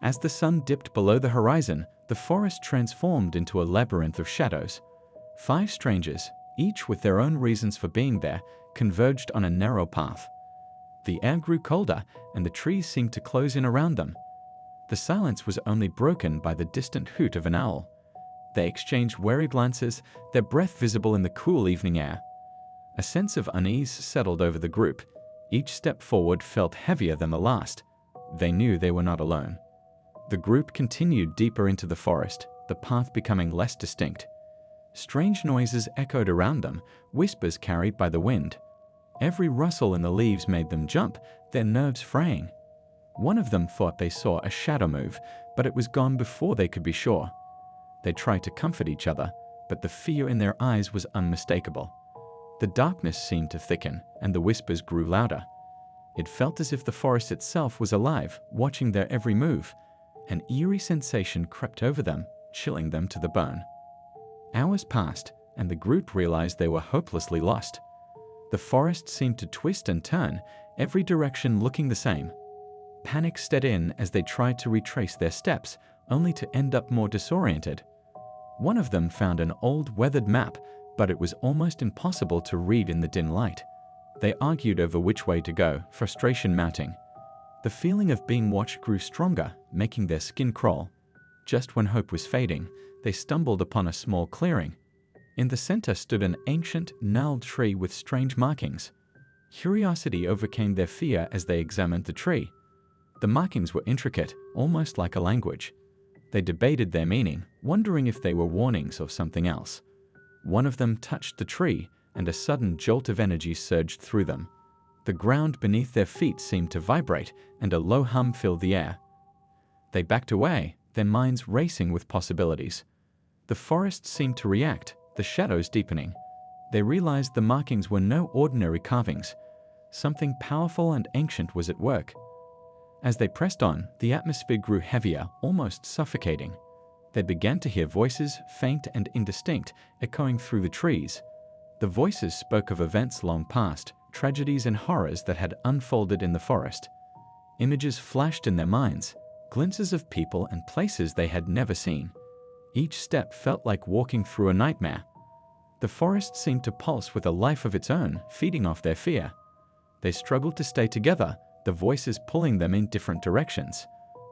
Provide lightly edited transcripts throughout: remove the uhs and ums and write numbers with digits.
As the sun dipped below the horizon, the forest transformed into a labyrinth of shadows. 5 strangers, each with their own reasons for being there, converged on a narrow path. The air grew colder, and the trees seemed to close in around them. The silence was only broken by the distant hoot of an owl. They exchanged wary glances, their breath visible in the cool evening air. A sense of unease settled over the group. Each step forward felt heavier than the last. They knew they were not alone. The group continued deeper into the forest, the path becoming less distinct. Strange noises echoed around them, whispers carried by the wind. Every rustle in the leaves made them jump, their nerves fraying. One of them thought they saw a shadow move, but it was gone before they could be sure. They tried to comfort each other, but the fear in their eyes was unmistakable. The darkness seemed to thicken, and the whispers grew louder. It felt as if the forest itself was alive, watching their every move. An eerie sensation crept over them, chilling them to the bone. Hours passed, and the group realized they were hopelessly lost. The forest seemed to twist and turn, every direction looking the same. Panic set in as they tried to retrace their steps, only to end up more disoriented. One of them found an old, weathered map, but it was almost impossible to read in the dim light. They argued over which way to go, frustration mounting. The feeling of being watched grew stronger, making their skin crawl. Just when hope was fading, they stumbled upon a small clearing. In the center stood an ancient, gnarled tree with strange markings. Curiosity overcame their fear as they examined the tree. The markings were intricate, almost like a language. They debated their meaning, wondering if they were warnings or something else. One of them touched the tree, and a sudden jolt of energy surged through them. The ground beneath their feet seemed to vibrate, and a low hum filled the air. They backed away, their minds racing with possibilities. The forest seemed to react, the shadows deepening. They realized the markings were no ordinary carvings. Something powerful and ancient was at work. As they pressed on, the atmosphere grew heavier, almost suffocating. They began to hear voices, faint and indistinct, echoing through the trees. The voices spoke of events long past, tragedies and horrors that had unfolded in the forest. Images flashed in their minds, glimpses of people and places they had never seen. Each step felt like walking through a nightmare. The forest seemed to pulse with a life of its own, feeding off their fear. They struggled to stay together, the voices pulling them in different directions.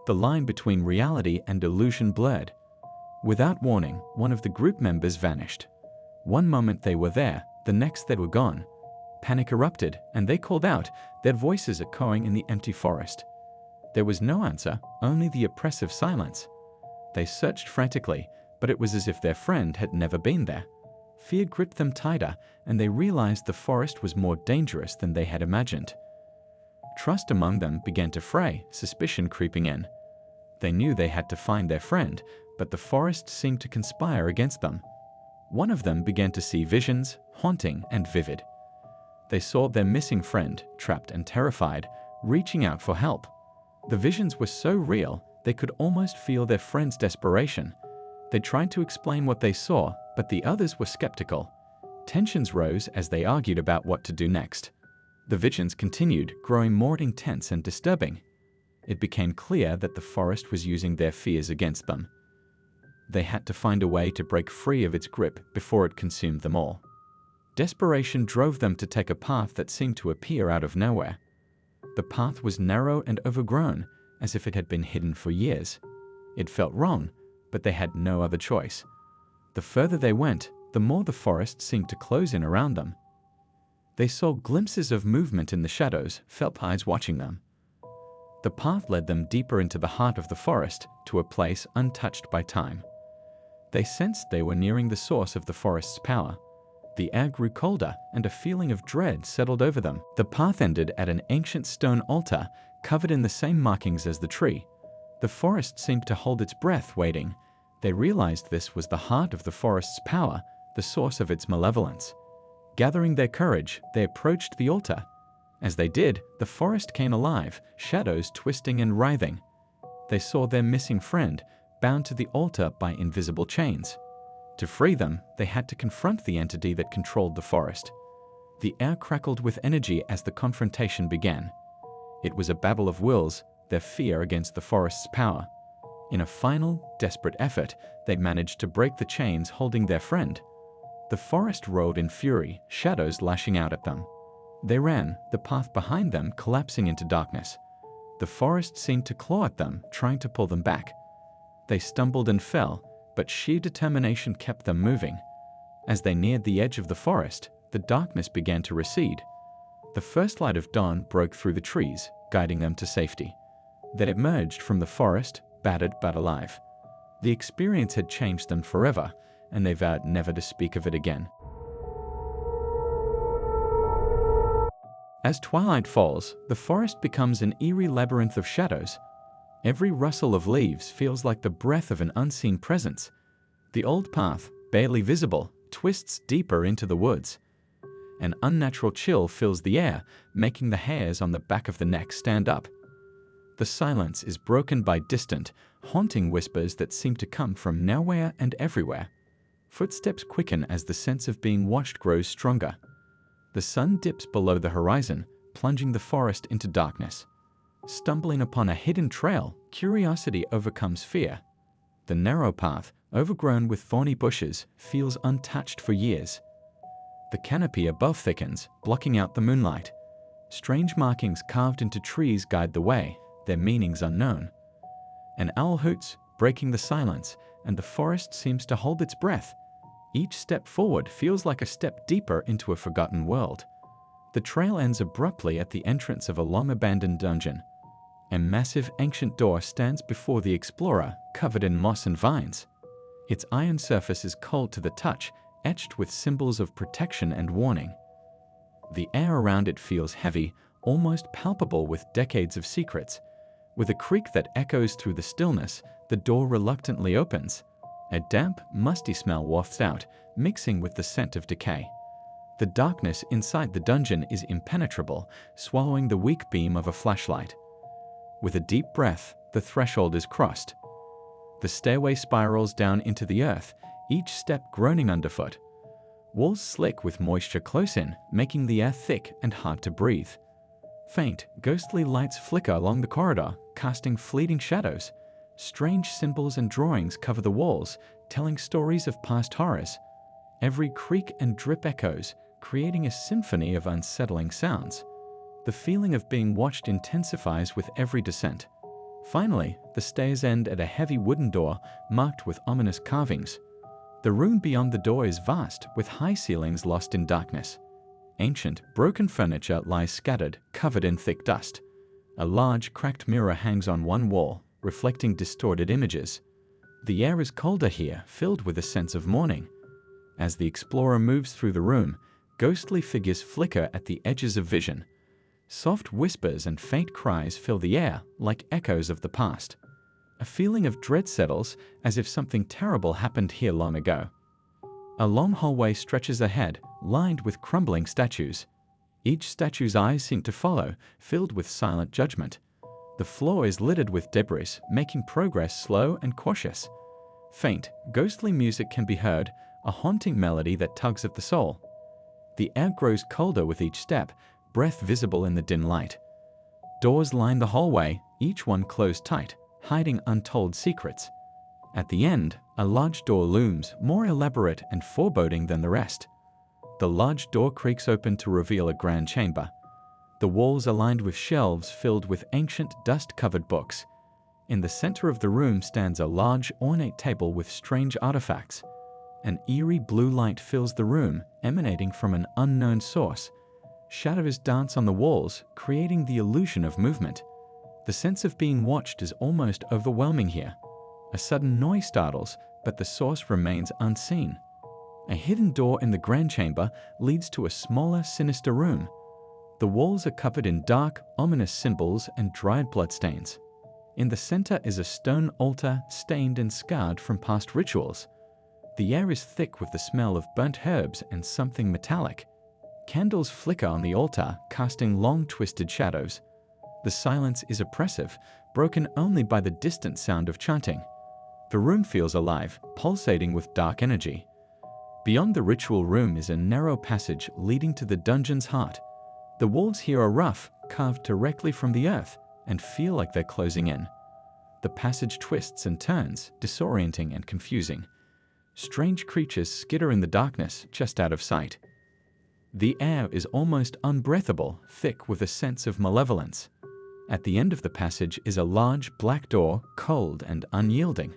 The line between reality and illusion blurred. Without warning, one of the group members vanished. One moment they were there, the next they were gone. Panic erupted, and they called out, their voices echoing in the empty forest. There was no answer, only the oppressive silence. They searched frantically, but it was as if their friend had never been there. Fear gripped them tighter, and they realized the forest was more dangerous than they had imagined. Trust among them began to fray, suspicion creeping in. They knew they had to find their friend, but the forest seemed to conspire against them. One of them began to see visions, haunting and vivid. They saw their missing friend, trapped and terrified, reaching out for help. The visions were so real, they could almost feel their friend's desperation. They tried to explain what they saw, but the others were skeptical. Tensions rose as they argued about what to do next. The visions continued, growing more intense and disturbing. It became clear that the forest was using their fears against them. They had to find a way to break free of its grip before it consumed them all. Desperation drove them to take a path that seemed to appear out of nowhere. The path was narrow and overgrown, as if it had been hidden for years. It felt wrong, but they had no other choice. The further they went, the more the forest seemed to close in around them. They saw glimpses of movement in the shadows, felt eyes watching them. The path led them deeper into the heart of the forest, to a place untouched by time. They sensed they were nearing the source of the forest's power. The air grew colder, and a feeling of dread settled over them. The path ended at an ancient stone altar, covered in the same markings as the tree. The forest seemed to hold its breath, waiting. They realized this was the heart of the forest's power, the source of its malevolence. Gathering their courage, they approached the altar. As they did, the forest came alive, shadows twisting and writhing. They saw their missing friend, bound to the altar by invisible chains. To free them, they had to confront the entity that controlled the forest. The air crackled with energy as the confrontation began. It was a battle of wills, their fear against the forest's power. In a final, desperate effort, they managed to break the chains holding their friend. The forest roared in fury, shadows lashing out at them. They ran, the path behind them collapsing into darkness. The forest seemed to claw at them, trying to pull them back. They stumbled and fell, but sheer determination kept them moving. As they neared the edge of the forest, the darkness began to recede. The first light of dawn broke through the trees, guiding them to safety. They emerged from the forest, battered but alive. The experience had changed them forever, and they vowed never to speak of it again. As twilight falls, the forest becomes an eerie labyrinth of shadows. Every rustle of leaves feels like the breath of an unseen presence. The old path, barely visible, twists deeper into the woods. An unnatural chill fills the air, making the hairs on the back of the neck stand up. The silence is broken by distant, haunting whispers that seem to come from nowhere and everywhere. Footsteps quicken as the sense of being watched grows stronger. The sun dips below the horizon, plunging the forest into darkness. Stumbling upon a hidden trail, curiosity overcomes fear. The narrow path, overgrown with thorny bushes, feels untouched for years. The canopy above thickens, blocking out the moonlight. Strange markings carved into trees guide the way, their meanings unknown. An owl hoots, breaking the silence, and the forest seems to hold its breath. Each step forward feels like a step deeper into a forgotten world. The trail ends abruptly at the entrance of a long-abandoned dungeon. A massive ancient door stands before the explorer, covered in moss and vines. Its iron surface is cold to the touch, etched with symbols of protection and warning. The air around it feels heavy, almost palpable with decades of secrets. With a creak that echoes through the stillness, the door reluctantly opens. A damp, musty smell wafts out, mixing with the scent of decay. The darkness inside the dungeon is impenetrable, swallowing the weak beam of a flashlight. With a deep breath, the threshold is crossed. The stairway spirals down into the earth, each step groaning underfoot. Walls slick with moisture close in, making the air thick and hard to breathe. Faint, ghostly lights flicker along the corridor, casting fleeting shadows. Strange symbols and drawings cover the walls, telling stories of past horrors. Every creak and drip echoes, creating a symphony of unsettling sounds. The feeling of being watched intensifies with every descent. Finally, the stairs end at a heavy wooden door marked with ominous carvings. The room beyond the door is vast, with high ceilings lost in darkness. Ancient, broken furniture lies scattered, covered in thick dust. A large, cracked mirror hangs on one wall, reflecting distorted images. The air is colder here, filled with a sense of mourning. As the explorer moves through the room, ghostly figures flicker at the edges of vision. Soft whispers and faint cries fill the air, like echoes of the past. A feeling of dread settles, as if something terrible happened here long ago. A long hallway stretches ahead, lined with crumbling statues. Each statue's eyes seem to follow, filled with silent judgment. The floor is littered with debris, making progress slow and cautious. Faint, ghostly music can be heard, a haunting melody that tugs at the soul. The air grows colder with each step, breath visible in the dim light. Doors line the hallway, each one closed tight, hiding untold secrets. At the end, a large door looms, more elaborate and foreboding than the rest. The large door creaks open to reveal a grand chamber. The walls are lined with shelves filled with ancient, dust-covered books. In the center of the room stands a large, ornate table with strange artifacts. An eerie blue light fills the room, emanating from an unknown source. Shadows dance on the walls, creating the illusion of movement. The sense of being watched is almost overwhelming here. A sudden noise startles, but the source remains unseen. A hidden door in the grand chamber leads to a smaller, sinister room. The walls are covered in dark, ominous symbols and dried bloodstains. In the center is a stone altar, stained and scarred from past rituals. The air is thick with the smell of burnt herbs and something metallic. Candles flicker on the altar, casting long, twisted shadows. The silence is oppressive, broken only by the distant sound of chanting. The room feels alive, pulsating with dark energy. Beyond the ritual room is a narrow passage leading to the dungeon's heart. The walls here are rough, carved directly from the earth, and feel like they're closing in. the passage twists and turns, disorienting and confusing. Strange creatures skitter in the darkness just out of sight. The air is almost unbreathable, thick with a sense of malevolence. At the end of the passage is a large black door, cold and unyielding.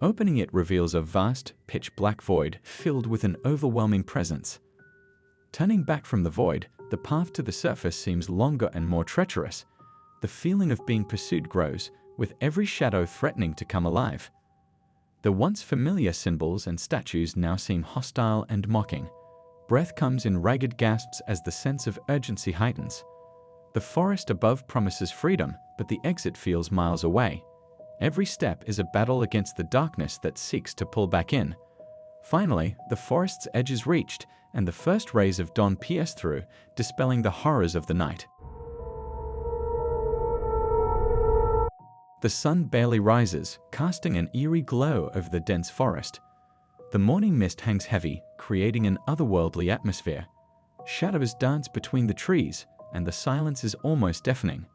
Opening it reveals a vast, pitch-black void filled with an overwhelming presence. Turning back from the void, the path to the surface seems longer and more treacherous. The feeling of being pursued grows, with every shadow threatening to come alive. The once familiar symbols and statues now seem hostile and mocking. Breath comes in ragged gasps as the sense of urgency heightens. The forest above promises freedom, but the exit feels miles away. Every step is a battle against the darkness that seeks to pull back in. Finally, the forest's edge is reached, and the first rays of dawn pierce through, dispelling the horrors of the night. The sun barely rises, casting an eerie glow over the dense forest. The morning mist hangs heavy, creating an otherworldly atmosphere. Shadows dance between the trees, and the silence is almost deafening.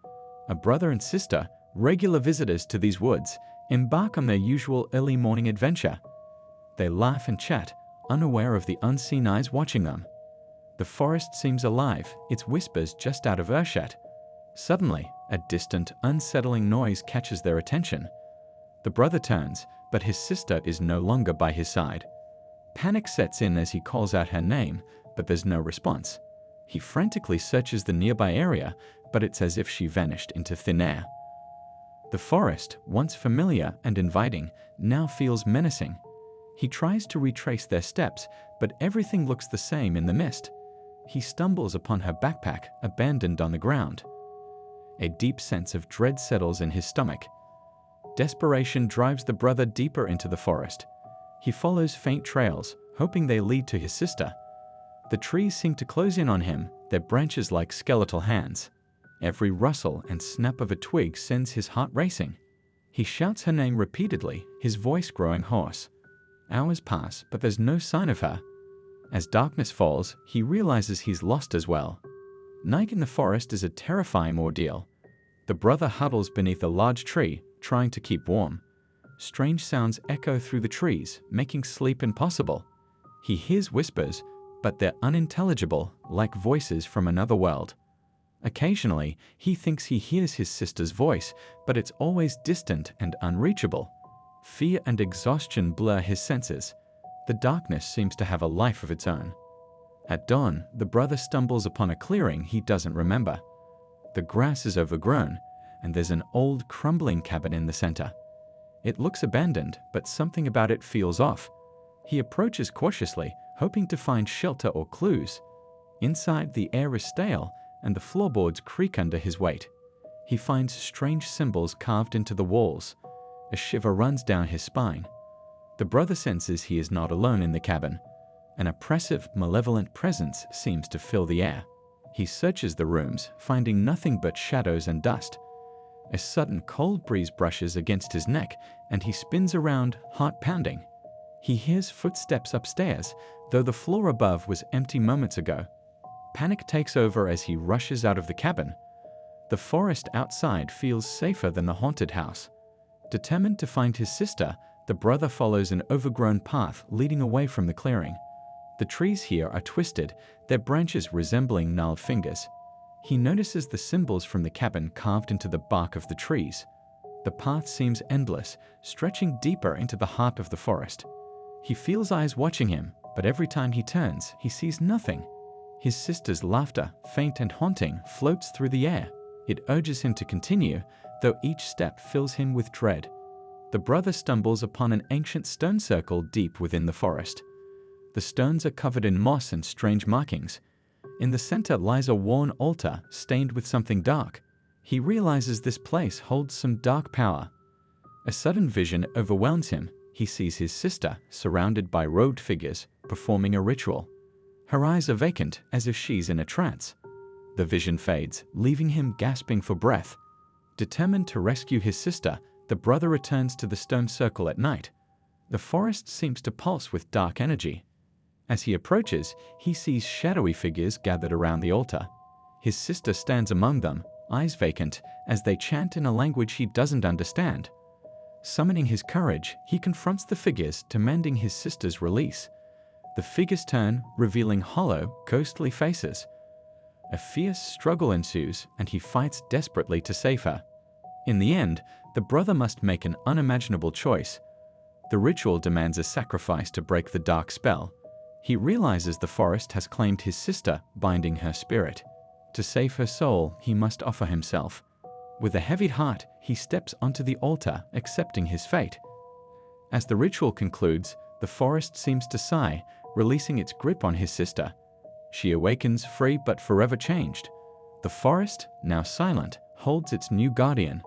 A brother and sister, regular visitors to these woods, embark on their usual early morning adventure. They laugh and chat, unaware of the unseen eyes watching them. The forest seems alive, its whispers just out of earshot. Suddenly, a distant, unsettling noise catches their attention. The brother turns, but his sister is no longer by his side. Panic sets in as he calls out her name, but there's no response. He frantically searches the nearby area, but it's as if she vanished into thin air. The forest, once familiar and inviting, now feels menacing. He tries to retrace their steps, but everything looks the same in the mist. He stumbles upon her backpack, abandoned on the ground. A deep sense of dread settles in his stomach. Desperation drives the brother deeper into the forest. He follows faint trails, hoping they lead to his sister. The trees seem to close in on him, their branches like skeletal hands. Every rustle and snap of a twig sends his heart racing. He shouts her name repeatedly, his voice growing hoarse. Hours pass, but there's no sign of her. As darkness falls, he realizes he's lost as well. Night in the forest is a terrifying ordeal. The brother huddles beneath a large tree, trying to keep warm. Strange sounds echo through the trees, making sleep impossible. He hears whispers, but they're unintelligible, like voices from another world. Occasionally, he thinks he hears his sister's voice, but it's always distant and unreachable. Fear and exhaustion blur his senses. The darkness seems to have a life of its own. At dawn, the brother stumbles upon a clearing he doesn't remember. The grass is overgrown, and there's an old, crumbling cabin in the center. It looks abandoned, but something about it feels off. He approaches cautiously, hoping to find shelter or clues. Inside, the air is stale, and the floorboards creak under his weight. He finds strange symbols carved into the walls. A shiver runs down his spine. The brother senses he is not alone in the cabin. An oppressive, malevolent presence seems to fill the air. He searches the rooms, finding nothing but shadows and dust. A sudden cold breeze brushes against his neck, and he spins around, heart pounding. He hears footsteps upstairs, though the floor above was empty moments ago. Panic takes over as he rushes out of the cabin. The forest outside feels safer than the haunted house. Determined to find his sister, the brother follows an overgrown path leading away from the clearing. The trees here are twisted, their branches resembling gnarled fingers. He notices the symbols from the cabin carved into the bark of the trees. The path seems endless, stretching deeper into the heart of the forest. He feels eyes watching him, but every time he turns, he sees nothing. His sister's laughter, faint and haunting, floats through the air. It urges him to continue, though each step fills him with dread. The brother stumbles upon an ancient stone circle deep within the forest. The stones are covered in moss and strange markings. In the center lies a worn altar stained with something dark. He realizes this place holds some dark power. A sudden vision overwhelms him. He sees his sister, surrounded by robed figures, performing a ritual. Her eyes are vacant, as if she's in a trance. The vision fades, leaving him gasping for breath. Determined to rescue his sister, the brother returns to the stone circle at night. The forest seems to pulse with dark energy. As he approaches, he sees shadowy figures gathered around the altar. His sister stands among them, eyes vacant, as they chant in a language he doesn't understand. Summoning his courage, he confronts the figures, demanding his sister's release. The figures turn, revealing hollow, ghostly faces. A fierce struggle ensues, and he fights desperately to save her. In the end, the brother must make an unimaginable choice. The ritual demands a sacrifice to break the dark spell. He realizes the forest has claimed his sister, binding her spirit. To save her soul, he must offer himself. With a heavy heart, he steps onto the altar, accepting his fate. As the ritual concludes, the forest seems to sigh, releasing its grip on his sister. She awakens free but forever changed. The forest, now silent, holds its new guardian,